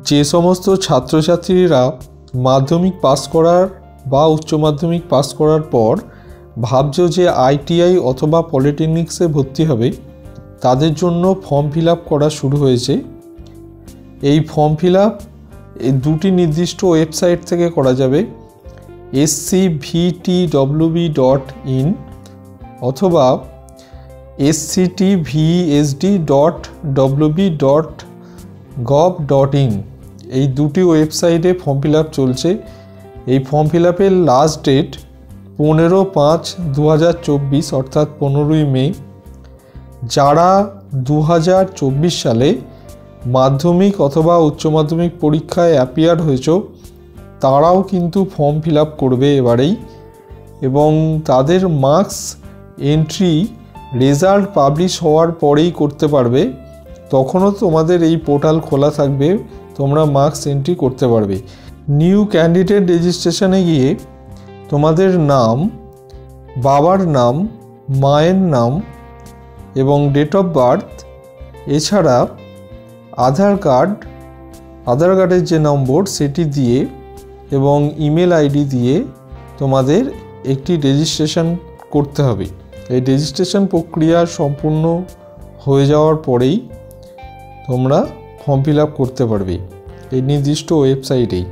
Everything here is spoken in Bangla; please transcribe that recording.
যে সমস্ত ছাত্রছাত্রীরা মাধ্যমিক পাস করার বা উচ্চ মাধ্যমিক পাস করার পর ভাবছো যে আইটিআই অথবা পলিটেকনিক্সে ভর্তি হবে, তাদের জন্য ফর্ম ফিল আপ করা শুরু হয়েছে। এই ফর্ম ফিল আপ এই দুটি নির্দিষ্ট ওয়েবসাইট থেকে করা যাবে, scvtwb.in অথবা sctvsd.wb.gov.in। এই দুটি ওয়েবসাইটে ফর্ম ফিল আপ চলছে। এই ফর্ম ফিল আপের লাস্ট ডেট 15/5/2024 অর্থাৎ 15ই মে। যারা 2024 সালে মাধ্যমিক অথবা উচ্চ মাধ্যমিক পরীক্ষায় অ্যাপিয়ার হয়েছ, তারাও কিন্তু ফর্ম ফিল আপ করবে এবারেই, এবং তাদের মার্কস এন্ট্রি রেজাল্ট পাবলিশ হওয়ার পরেই করতে পারবে। তখনও তোমাদের এই পোর্টাল খোলা থাকবে, তোমরা মার্কস এন্ট্রি করতে পারবে। নিউ ক্যান্ডিডেট রেজিস্ট্রেশনে গিয়ে তোমাদের নাম, বাবার নাম, মায়ের নাম এবং ডেট অফ বার্থ, এছাড়া আধার কার্ডের যে নম্বর সেটি দিয়ে এবং ইমেল আইডি দিয়ে তোমাদের একটি রেজিস্ট্রেশন করতে হবে। এই রেজিস্ট্রেশন প্রক্রিয়া সম্পূর্ণ হয়ে যাওয়ার পরেই তোমরা ফর্ম ফিল আপ করতে পারবে এই নির্দিষ্ট ওয়েবসাইটেই।